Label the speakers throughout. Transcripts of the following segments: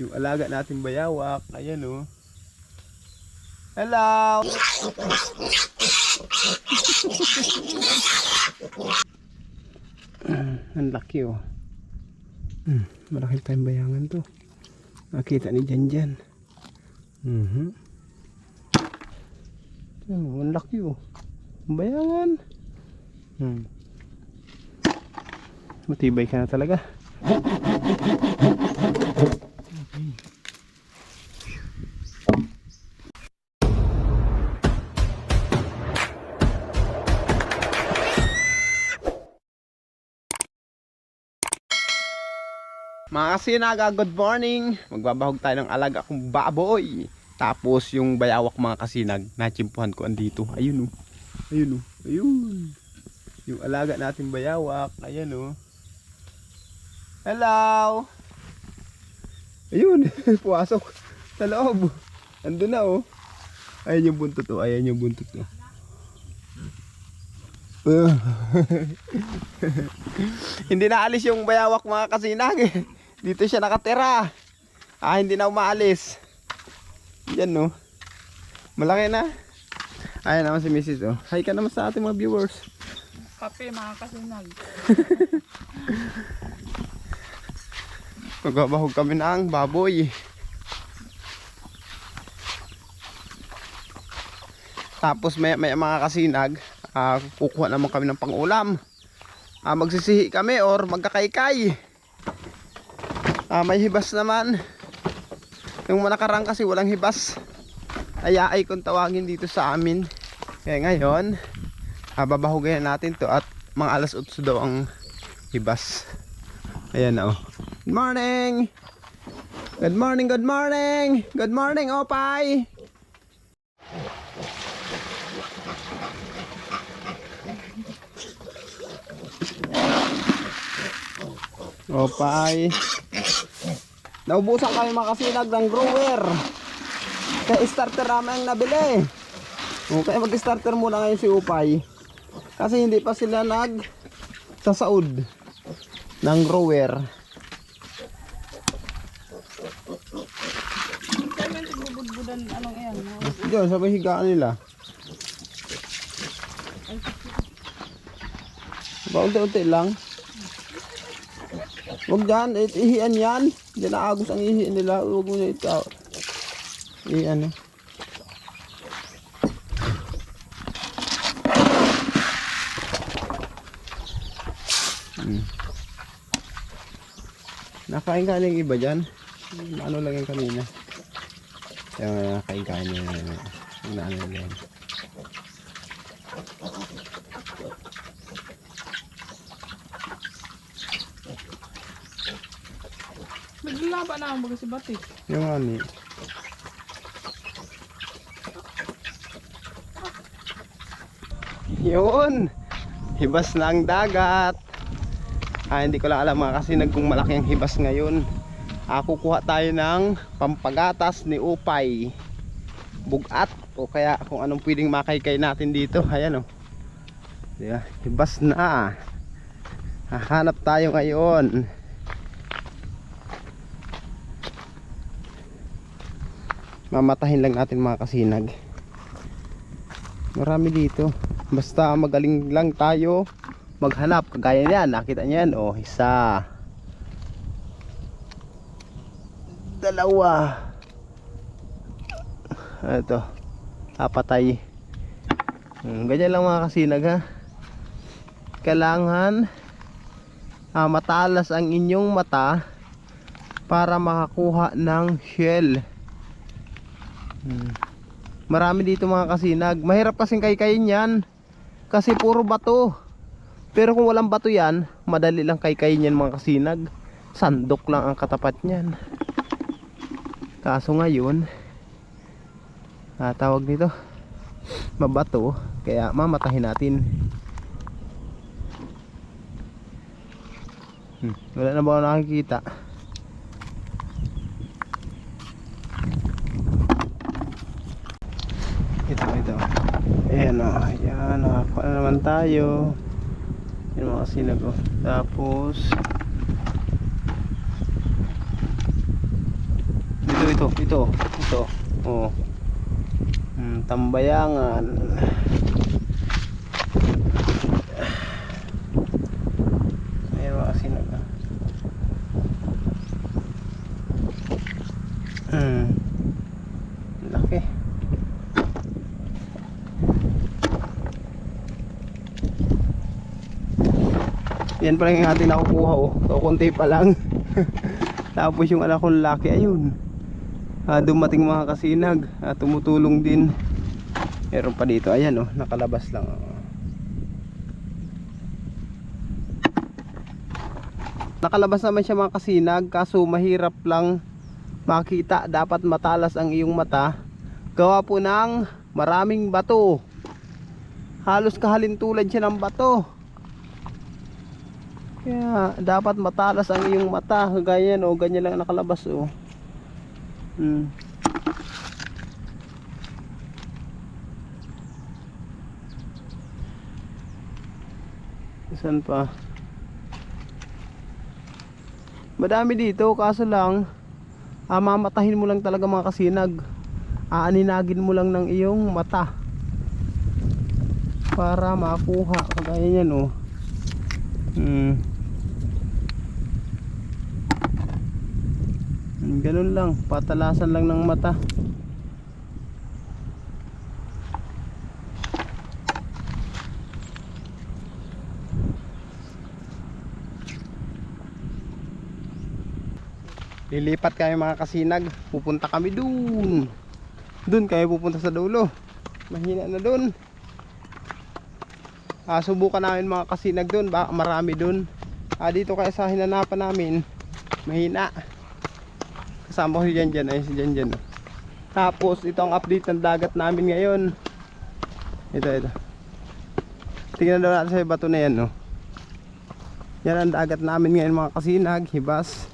Speaker 1: Yung alaga natin bayawak, ayan oh. Hello! Ang laki oh. Malaki tayong bayangan to. Nakita ni Janjan. Ang laki oh. Bayangan. Matibay ka na talaga. Mga kasinaga, good morning. Magbabahog tayo ng alaga kong baboy. Tapos yung bayawak mga kasinag, nachimpuhan ko andito. Ayun oh. Ayun oh. Ayun. Yung alaga natin bayawak, ayan oh. Hello. Ayun, puwasok sa loob. Andun na oh. Ayan yung buntot oh, ayan yung buntot oh. Hindi na alis yung bayawak mga kasinag. Dito siya nakatira. Hindi na umaalis. Yan no. Malaki na. Ayan naman si Mrs. oh. Hi ka naman sa ating mga viewers.
Speaker 2: Kape mga kasinag.
Speaker 1: Magbabahog kami ng baboy. Tapos may mga kasinag, kukuha naman kami ng pangulam. Magsisihi kami or magkakaykay. May hibas naman. Yung manakarang kasi walang hibas. Ay kung tawagin dito sa amin. Kaya ngayon, babahugayan natin to at mga alas 8 daw ang hibas. Ayan na oh. Good morning! Good morning, good morning! Good morning, Opay! Opay! Naubusan kami mga kasinag ng grower. Kaya starter naman ang nabili. Kaya mag-starter muna ngayon si Opay. Kasi hindi pa sila sasaud ng grower.
Speaker 2: Bubudbudan anong iyan?
Speaker 1: Diyan sa may higaan nila. Unti-unti lang. Huwag dyan, ihian yan. Diyan naagos ang ihian nila. Huwag mo na ito. Ihian eh. Nakain ka ng iba dyan. Ano lang yan kanina. Kaya nakain niya. Ano lang.
Speaker 2: Naglaba na ang baga si Batik.
Speaker 1: Yung ani. Yun. Hibas na ang dagat. Hindi ko lang alam mga kasinag kung malaki ang hibas ngayon. Kukuha tayo ng pampagatas ni Upay. Bugat. O kaya kung anong pwedeng makaykay natin dito. Ayan o. Diba? Hibas na. Hahanap tayo ngayon. Mamatahin lang natin mga kasinag. Marami dito. Basta magaling lang tayo maghanap. Kagaya niyan, nakita niyan. Oh, isa. Dalawa. Ito. Apatay. Ganyan lang mga kasinag ha. Kailangan matalas ang inyong mata para makakuha ng shell. Marami dito mga kasinag. Mahirap kasing kaykayin yan kasi puro bato. Pero kung walang bato yan, madali lang kaykayin yan mga kasinag. Sandok lang ang katapat nyan. Kaso ngayon tawag nito mabato, kaya mamatahin natin. Wala na ba ako nakikita? Ito. Ayan o. Ayan. Nakakuha na naman tayo. Yan mga kasinag o. Tapos Ito. Oh. Tambayangan. Ayan mga kasinag. Laki. Yan pa lang yung ating nakukuha oh. So, konti pa lang. Tapos yung anak kong laki ayun. Dumating mga kasinag. Tumutulong din. Meron pa dito. Ayan oh, nakalabas lang. Nakalabas naman siya mga kasinag. Kaso mahirap lang makita. Dapat matalas ang iyong mata. Gawa po ng maraming bato. Halos kahalintulad siya ng bato. Kaya dapat matalas ang iyong mata. Ganyan o, ganyan lang nakalabas o. Saan pa? Madami dito kaso lang mamatahin mo lang talaga mga kasinag. Aaninagin mo lang ng iyong mata para makuha. Kagaya yan o. Ganun lang, patalasan lang ng mata. Lilipat kami mga kasinag. Pupunta kami dun. Dun kami pupunta sa dulo. Mahina na dun. Subukan namin mga kasinag dun. Baka marami dun. Dito kaya sa hinanapan namin mahina. Kasama ko si Janjan. Ayun si Janjan. Tapos ito ang update ng dagat namin ngayon. Ito. Tingnan daw natin sa bato na yan no? Yan ang dagat namin ngayon mga kasinag. Hibas.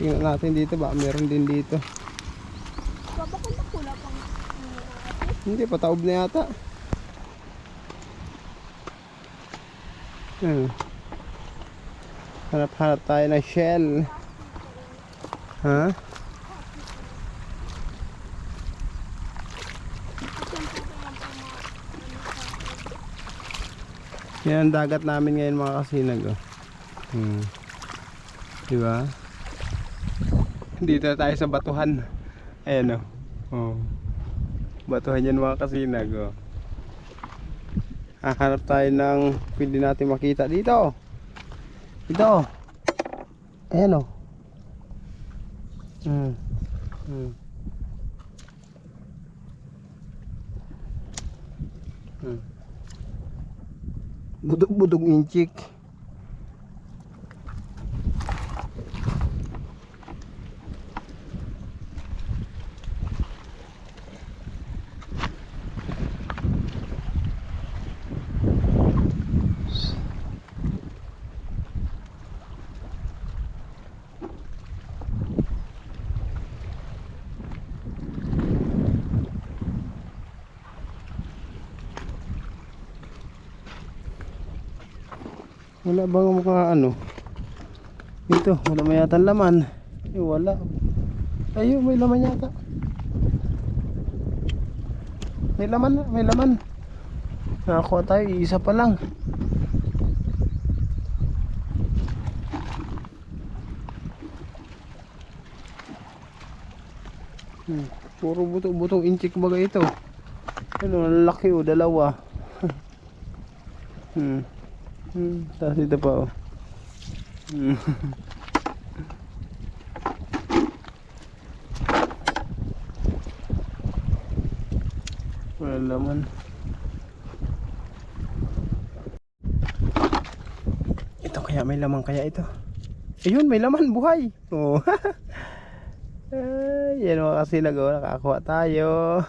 Speaker 1: Tingnan natin dito ba meron din dito. Hindi pa taob na yata. Hanap tayo ng shell. Yan ang dagat namin ngayon mga kasinag oh. Diba? Dito tayo sa batuhan. Ayan oh. Batuhan yan mga kasinag oh. Hahanap tayo ng pwede natin makita dito. Ito. Ayan oh. Budog inchik. Wala bang mga ano? Dito, wala may yata laman. Wala. Ayun, may laman yata. May laman. Nakakuha tayo, isa pa lang. Puro butong inchik baga ito. Ano, laki o, dalawa. Tapos ito pa oh. Wala laman. Ito kaya may laman kaya ito. Ayun, may laman, buhay. Oh. Yan mga kasilag oh, nakakuha tayo.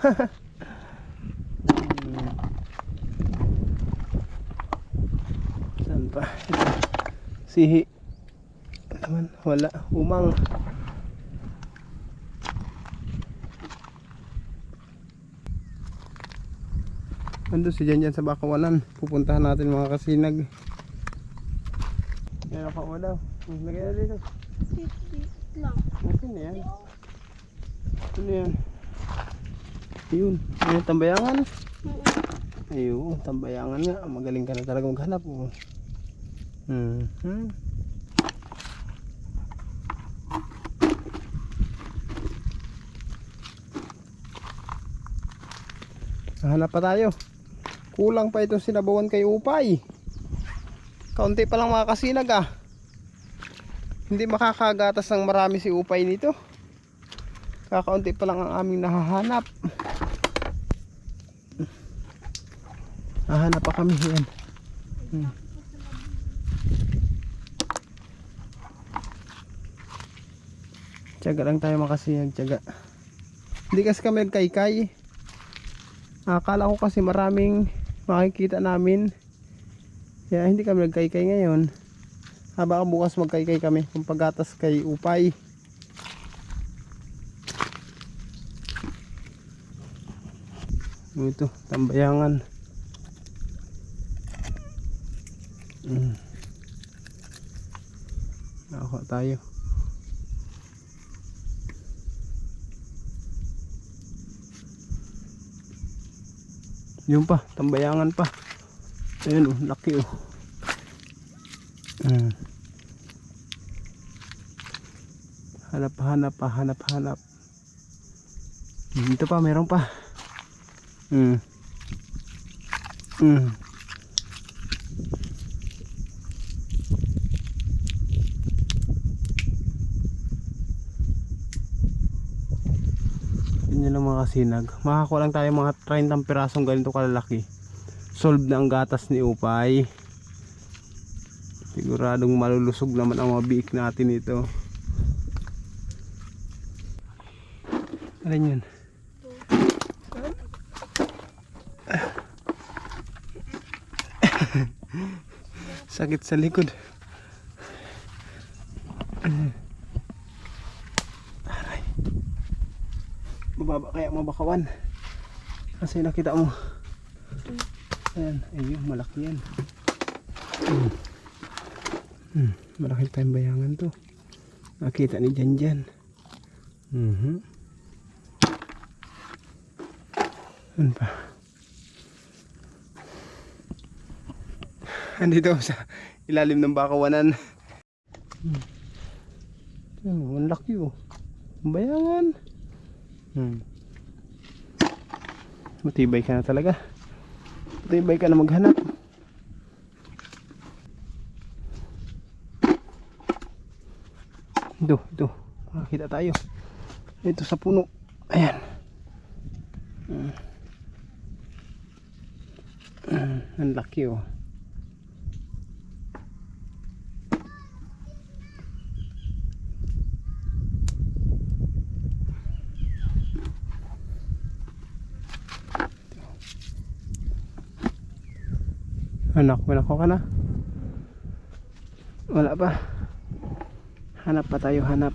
Speaker 1: Ito. Sihi. Naman, wala. Umang. Ando si Janjan sa bakawanan. Pupuntahan natin mga kasinag. Meron pa mo daw. Lagay na dito.
Speaker 3: lang.
Speaker 1: Okay na yan. Ano yan? Ayun. Ayun, tambayangan. Ayun, tambayangan nga. Magaling ka na talaga maghanap. Oh. Hanap pa tayo. Kulang pa itong sinabawan kay Upay. Kaunti pa lang mga kasinag ah. Hindi makakagatas ng marami si Upay nito. Kakaunti pa lang ang aming nahahanap. Hahanap pa kami yan. Tiyaga lang tayo makasinag, tiyaga. Hindi kasi kami nagkaykay. Akala ko kasi maraming makikita namin. Kaya hindi kami nagkaykay ngayon. Baka bukas magkaykay kami kung paggatas kay Upay. Ito, tambayangan. Nakakuha tayo. Yun pa, tambayangan pa. Ayun oh, laki oh. Hanap. Ito pa, meron pa. Yun lang mga kasinag. Makakuha lang tayo mga 30 pirasong ganito kalalaki. Solve na ang gatas ni Upay. Siguradong malulusog naman ang mga biik natin ito. Alin yun? Sakit sa likod. Aray. Bababa kaya mabakawan. Kasi nakita mo. Ayan, ayun, malaki yan. Malaki tayong bayangan to. Nakita ni Janjan. Ano pa? Andito sa ilalim ng bakawanan. Ang laki oh. Bayangan. Matibay ka na talaga. Matibay ka na maghanap. Ito. Makakita tayo. Ito sa puno. Ayan. Ang laki oh. Anak ko ka na? Wala pa. Hanap pa tayo, hanap.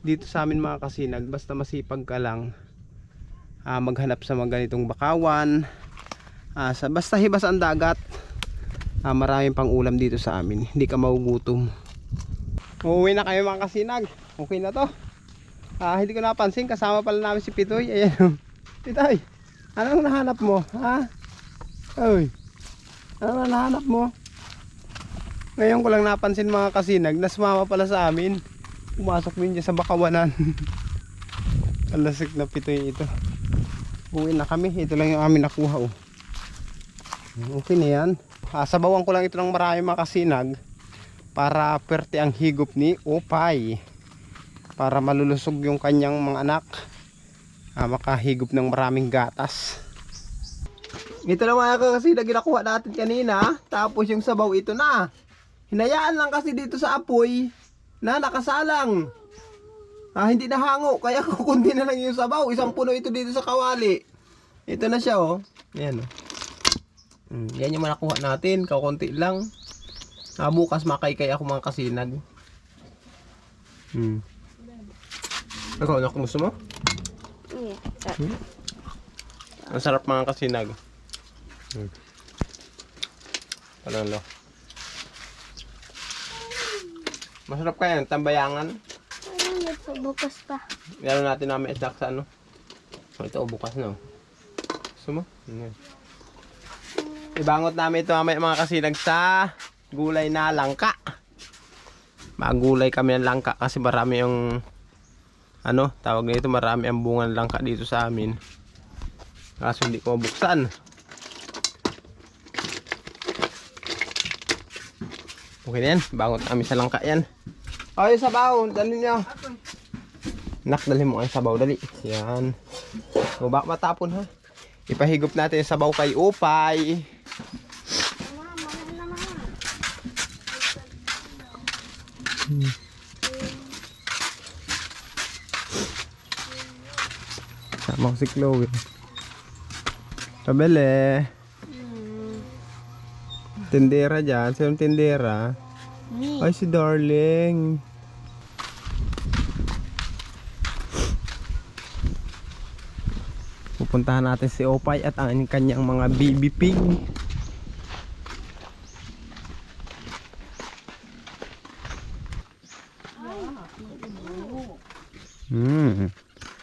Speaker 1: Dito sa amin mga kasinag, basta masipag ka lang maghanap sa mga ganitong bakawan, basta hibas ang dagat, maraming pang ulam dito sa amin. Hindi ka magugutom. Uuwi na kayo mga kasinag. Okay na to. Hindi ko napansin, kasama pala namin si Pitoy. Ayan. Pitoy, anong nahanap mo? Ha? Oy, anong nahanap mo? Ngayon ko lang napansin mga kasinag, nasumama pala sa amin. Pumasok din dyan sa bakawanan. Alasik na Pitoy ito. Uwi na kami, ito lang yung amin nakuha oh. Okay na yan. Sabawan ko lang ito ng marami mga kasinag para perte ang higop ni Upay. Para malulusog yung kanyang mga anak, makahigop ng maraming gatas. Ito na mga kasinag, ginakuha natin kanina. Tapos yung sabaw ito na. Hinayaan lang kasi dito sa apoy na nakasalang. Hindi nahango, kaya kukunti na lang yung sabaw. Isang puno ito dito sa kawali. Ito na siya oh. Yan oh. Yan yung nakuha natin, kakunti lang. Bukas makaykay ako mga kasinag. Ikaw, anak, gusto mo?
Speaker 3: Yeah.
Speaker 1: Ang sarap mga kasinag. Panalo. Masarap kaya tambayangan.
Speaker 3: Ano ito? Bukas pa.
Speaker 1: Meron natin namin snack sa ano. Ito bukas na. Gusto mo? Yan. Ibangot namin ito mga kasinag sa gulay na langka. Magulay kami ng langka kasi marami yung ano, tawag nito, marami ang bunga ng langka dito sa amin. Kaso hindi ko mabuksan. Okay na yan, bangot namin sa langka yan. Ay, sabaw, dali nyo. Nak, dali mo ang sabaw, dali. Yan. O baka matapon ha. Ipahigop natin yung sabaw kay Upay. Sama ko si Chloe. Pabili. Tindera dyan. Sino tindera?
Speaker 3: Me.
Speaker 1: Ay, si Darling. Pupuntahan natin si Opay at ang kanyang mga baby pig.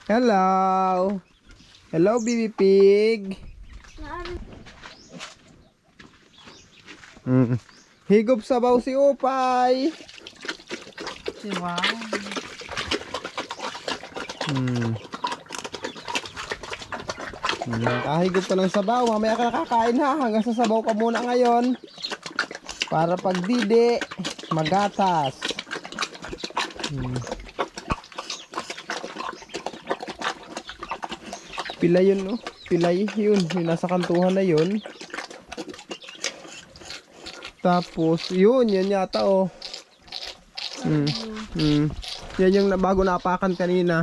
Speaker 1: Hello. Hello, baby pig. Higop sabaw si Opay.
Speaker 2: Si wow.
Speaker 1: Kahigop ka ng sabaw. Mamaya ka nakakain ha. Hanggang sa sabaw ka muna ngayon. Para pag didi, magatas. Pilay yun, no? Pilay yun. Yung nasa kantuhan na yun. Tapos, yun. Yan yata, oh. Yan yung bago napakan kanina.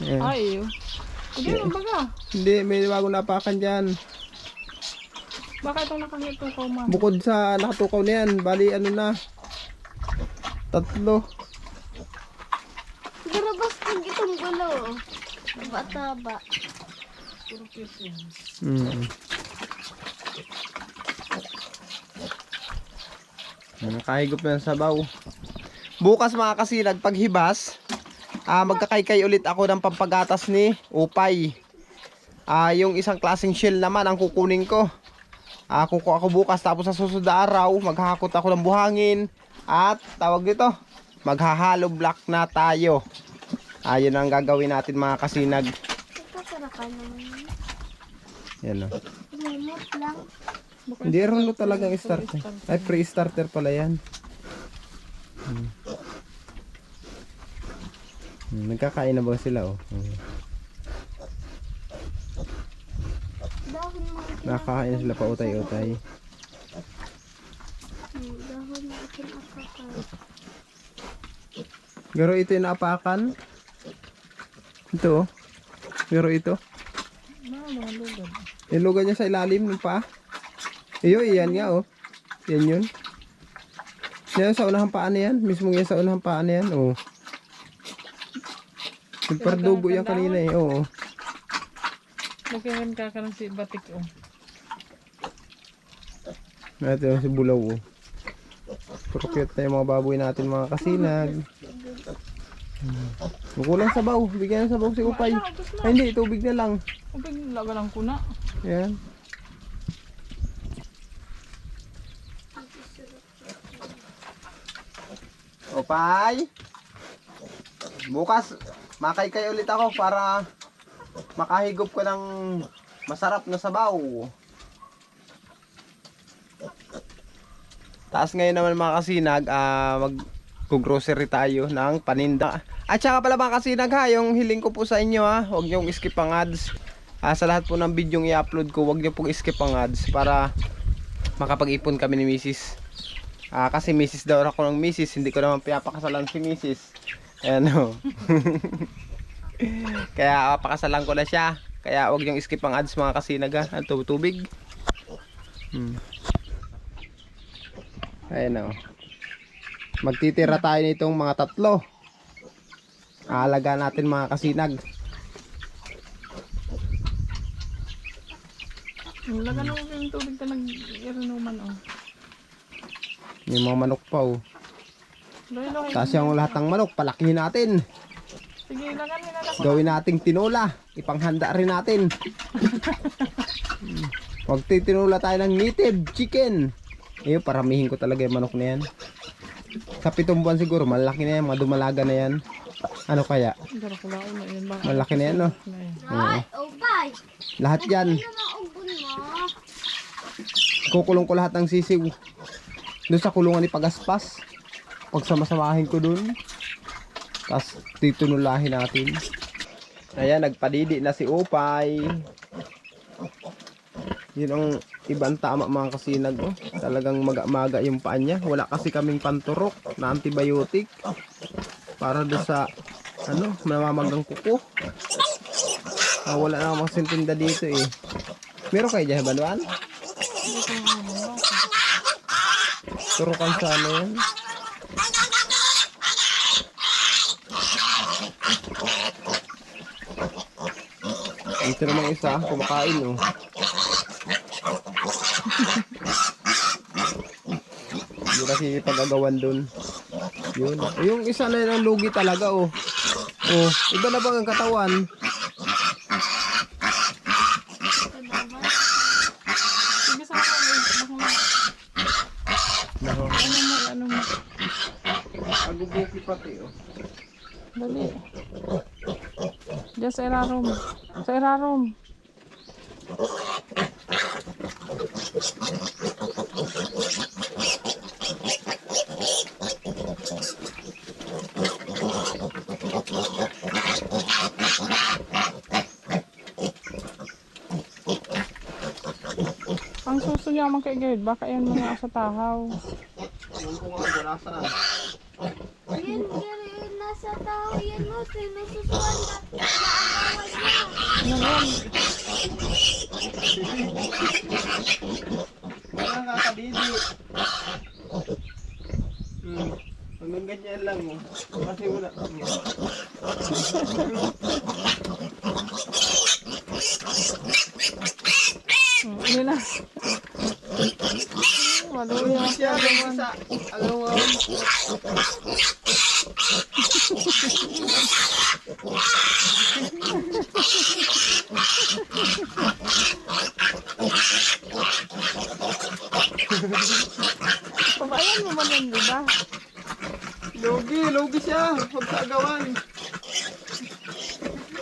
Speaker 1: Ayan.
Speaker 2: Ay, hindi mo baga.
Speaker 1: Hindi, may bago napakan dyan.
Speaker 2: Baka itong nakangitukaw man.
Speaker 1: Bukod sa nakatukaw na yan, bali ano na. 3.
Speaker 3: Siguro basta itong gulo. Taba-taba.
Speaker 2: Puro cute yan.
Speaker 1: Nakahigop na ng sabaw. Bukas mga kasinag, paghibas, magkakaykay ulit ako ng pampagatas ni Upay. Yung isang klaseng shell naman ang kukunin ko. Kukuha ako bukas, tapos sa susunod na araw maghahakot ako ng buhangin at tawag dito, maghahalo block na tayo. Yun ang gagawin natin mga kasinag.
Speaker 3: Ito sarakan naman.
Speaker 1: Yan o.
Speaker 3: Limot lang.
Speaker 1: Hindi rin talagang starter. Ay, pre-starter pala yan. Nagkakain na ba sila oh?
Speaker 3: Dahon mo ito.
Speaker 1: Nakakain sila pa utay-utay.
Speaker 3: Dahon mo ito nakakal.
Speaker 1: Garo ito yung naapakan. Ito oh. Garo ito.
Speaker 2: Mga lugad.
Speaker 1: Ilugan niya sa ilalim ng paa. Iyo, iyan nga oh. Yan yun. Yan sa unahang paa na yan. Mismo yan sa unahang paa na yan. Oh. Nagpardugo yan kanina eh. Oo.
Speaker 2: Magkakan ka ng si batik oh.
Speaker 1: Ito si Bulaw oh. Puro cute na yung mga baboy natin mga kasinag. Kulang sabaw. Bigyan ng sabaw si Upay. Ay hindi, tubig na lang.
Speaker 2: Upay laga lang kuna.
Speaker 1: Yan. Upay. Bukas makaykay ulit ako para makahigop ko ng masarap na sabaw. Taas ngayon naman mga kasinag, mag-grocery tayo ng paninda. At saka pala mga kasinag ha, yung hiling ko po sa inyo ha, huwag niyong skip ang ads. Sa lahat po ng bidyong i-upload ko, huwag niyo pong skip ang ads para makapag-ipon kami ni Mrs. Kasi Mrs. daw ako ng Mrs. Hindi ko naman pinapakasalan si Mrs. Ayan o. Kaya pakasalan ko na siya. Kaya huwag niyong skip ang ads mga kasinag ha. Ang tubig. Ayan o. Magtitira tayo nitong mga 3. Aalaga natin mga kasinag.
Speaker 2: Lagan mo yung tubig ka nag-irunuman oh.
Speaker 1: Yung mga manok pa oh.
Speaker 2: Loy.
Speaker 1: Tapos yung lahat ng manok, palakihin natin.
Speaker 2: Sige, lagan mo na lang.
Speaker 1: Gawin nating tinola. Ipanghanda rin natin. Huwag tinula tayo ng native chicken. Eh, paramihin ko talaga yung manok na yan. Sa 7 buwan siguro, malaki na yan. Mga dumalaga na yan. Ano kaya?
Speaker 2: Pero kulaon na yun. Baka
Speaker 1: Malaki na yan, no?
Speaker 2: na yan.
Speaker 3: Ay, Opay.
Speaker 1: Lahat yan.
Speaker 3: Ano na ugon mo?
Speaker 1: Kukulong ko lahat ng sisiw. Doon sa kulungan ni Pagaspas. Pagsamasamahin ko doon. Tapos titunulahin natin. Ayan, nagpadidi na si Opay. Yun ang ibang tama mga kasinag. Oh. Talagang maga-maga yung paa niya. Wala kasi kaming panturok na antibiotic. Para doon sa mamamagang kuko. Wala na akong sintinda dito eh. Meron kayo dyan, Baluan? Turukan sa ano yan. Ito namang isa, kumakain oh. Hindi kasi pag-agawan dun. Yun. Yung isa na yun ang lugi talaga oh. Oh, iba na bang ang katawan?
Speaker 2: Sige sa akin. Ano mo?
Speaker 1: Agubuki pati oh.
Speaker 2: Dali. Diyan sa irarom. Sa irarom. Ang suso niya man kay Gerd, baka yan mga sa tahaw.
Speaker 1: Yung kung ako nasa.
Speaker 3: Yan, nasa tao. Yan mo, sinususuan na. Naaaway na.
Speaker 2: Ano yan?
Speaker 1: Wala nga kadidi. Hanggang ganyan lang oh. Kasi wala.
Speaker 2: Hindi na. Maluya.
Speaker 1: Siya lang sa agawan.
Speaker 2: Pabayan mo man yan, diba?
Speaker 1: Lugi siya. Huwag sa agawan.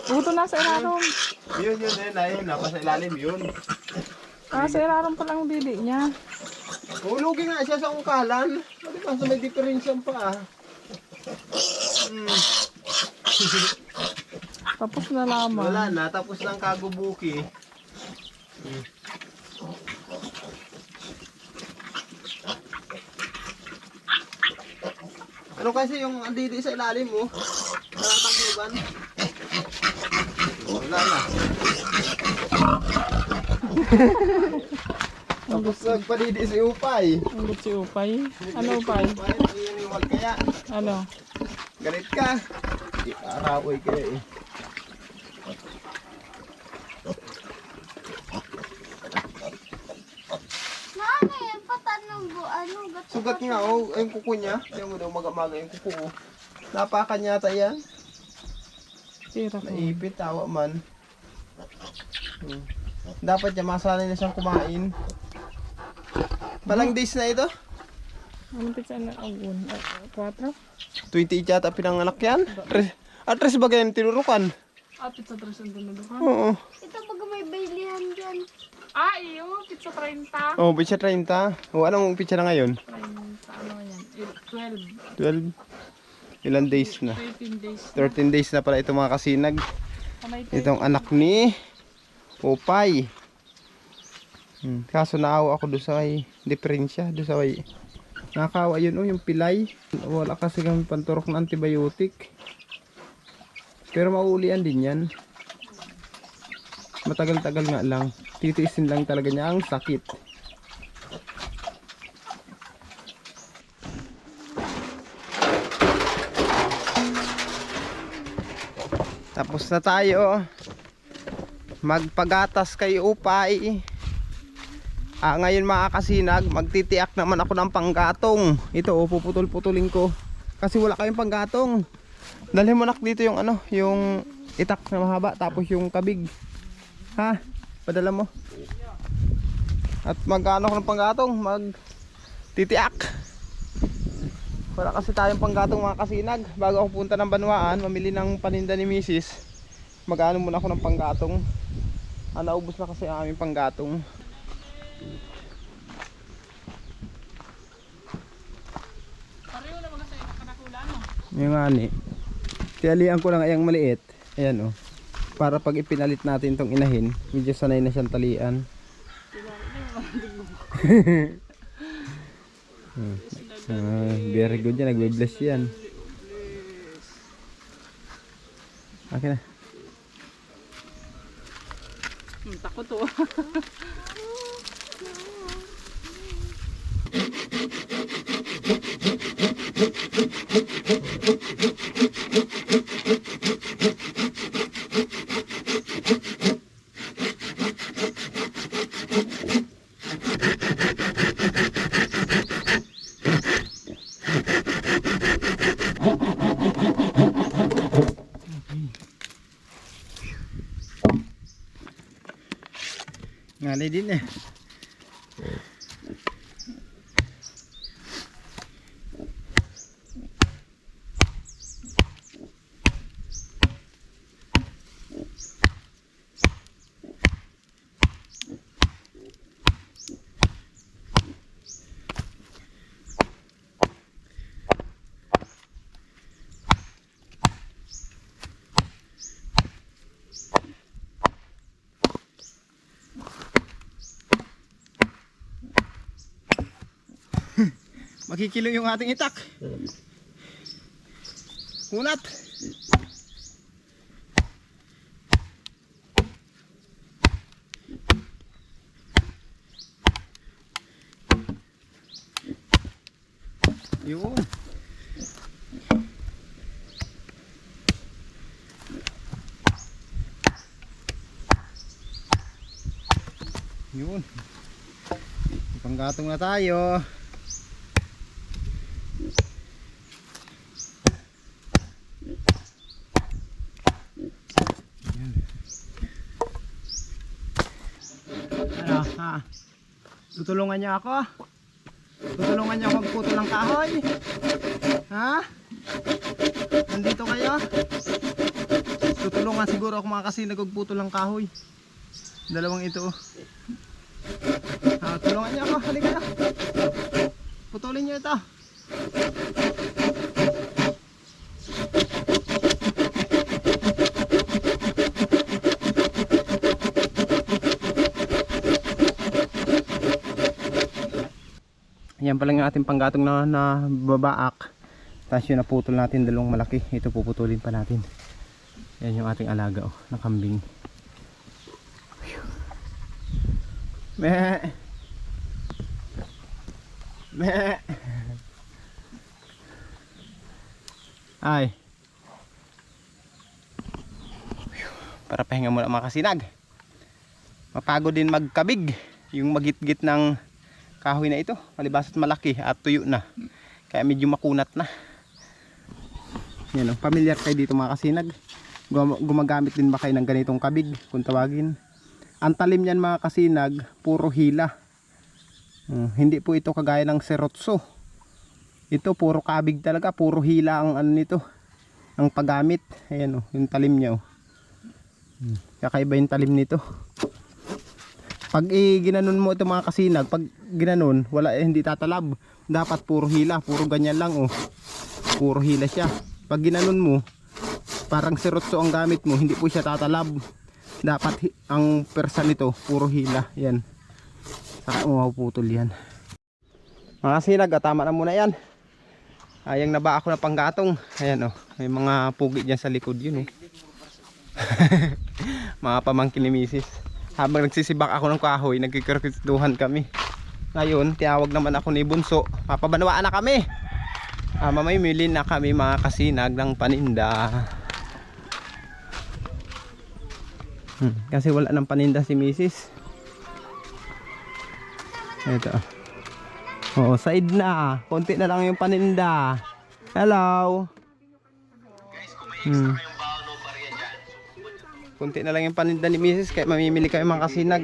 Speaker 2: Buto na sa irarom.
Speaker 1: Yun, ayun. Nasa ilalim yun.
Speaker 2: Ah, sa irarom pa lang ang dili niya.
Speaker 1: Oh, lugi nga siya sa ungkalan. Ano ba? Sa may diferensya pa ah.
Speaker 2: Tapos na lamang.
Speaker 1: Wala na. Tapos ng kagubuki. Ano kasi yung andili sa ilalim mo? Natatagluban. Wala na. Tapos nagpadidi si Upay.
Speaker 2: Ang si Upay. Ano Upay?
Speaker 1: Huwag kaya.
Speaker 2: Ano?
Speaker 1: Galit ka. Arawoy kaya eh.
Speaker 3: Ano yan? Patanong bu, ano?
Speaker 1: Sugat nga oh, yung kuko niya. Yung mo daw maga-maga yung kuko. Napakan yata yan.
Speaker 2: Tira ko.
Speaker 1: Naipit, tawa man. Dapat niya masanay na siyang kumain. Palang days na ito?
Speaker 2: Ano pizza na? 4?
Speaker 1: 20 yata pinanganak yan. Atres ba ganyan tinurukan?
Speaker 2: Ah, pizza 3 ang dunudukan.
Speaker 1: Oo.
Speaker 3: Ito pag may bailihan dyan.
Speaker 2: Ah, iyo. Pizza 30.
Speaker 1: Oh, pizza 30. O, anong pizza na ngayon?
Speaker 2: 30. Ano yan? 12.
Speaker 1: 12. Ilan days na?
Speaker 2: 13 days.
Speaker 1: 13 days na pala itong mga kasinag.
Speaker 2: Kamay
Speaker 1: Itong anak ni Opay. Kaso naawa ako doon sa may diferensya. Doon sa may nakakawa yun oh, yung pilay. Wala kasi kami panturok na antibiotic. Pero mauulian din yan. Matagal-tagal nga lang. Titiisin lang talaga niya ang sakit. Tapos na tayo. Magpagatas kay Upay. Ngayon mga kasinag, magtitiak naman ako ng panggatong. Ito oh, puputol-putulin ko. Kasi wala kayong panggatong. Dalhin mo nak dito yung ano, yung itak na mahaba tapos yung kabig. Ha? Padala mo. At mag-ano ako ng panggatong, magtitiak. Wala kasi tayong panggatong mga kasinag. Bago ako punta ng Banwaan, mamili ng paninda ni Mrs. Mag-ano muna ako ng panggatong. Naubos na kasi ang aming panggatong.
Speaker 2: Pareho naman kasi kanakula no.
Speaker 1: Yung ani. Tiyalian ko lang ayang maliit. Ayan oh. Para pag ipinalit natin tong inahin, medyo sanay na siyang talian. Very good yan, nagbe-bless yan. Okay na.
Speaker 2: Takot to.
Speaker 1: Ngalay din eh. Makikilo yung ating itak. Kunat. Yun. Yun. Panggatong na tayo. Tutulungan niyo ako? Tutulungan niyo ako magputol ng kahoy? Ha? Nandito kayo? Tutulungan siguro ako mga kasi nagputol ng kahoy. Dalawang ito. Tulungan niyo ako. Halika na. Putulin niyo ito. Yan pala yung ating panggatong na babaak. Tapos yun naputol natin dalawang malaki. Ito puputulin pa natin. Yan yung ating alaga oh, na kambing. Meh. Meh. Ay. Para pahinga muna mga kasinag. Mapagod din magkabig. Yung magitgit ng kahoy na ito, malibasat malaki at tuyo na. Kaya medyo makunat na. Yan o, familiar kayo dito mga kasinag. Gumagamit din ba kayo ng ganitong kabig kung tawagin? Ang talim niyan mga kasinag, puro hila. Hindi po ito kagaya ng serotso. Ito puro kabig talaga, puro hila ang ano nito, ang paggamit. Ayan o, yung talim niya o. Kakaiba yung talim nito. Pag ginanon mo ito mga kasinag, pag ginanon, wala hindi tatalab. Dapat puro hila, puro ganyan lang oh. Puro hila siya. Pag ginanon mo, parang serotso ang gamit mo, hindi po siya tatalab. Dapat ang persa nito, puro hila. Yan. Saka mapuputol yan. Mga kasinag, tama na muna yan. Ayang naba ako na panggatong. Ayan oh, may mga pugi dyan sa likod yun oh. Mga pamangkin ni Mrs. Habang nagsisibak ako ng kahoy, nagkikirkituhan kami. Ngayon, tinawag naman ako ni Bunso. Papabanwaan na kami. Mamimili na kami mga kasinag ng paninda. Kasi wala ng paninda si Mrs. Ito. Oo, side na. Konti na lang yung paninda. Hello. Konti na lang yung paninda ni Mrs. Kaya mamimili kayo mga kasinag.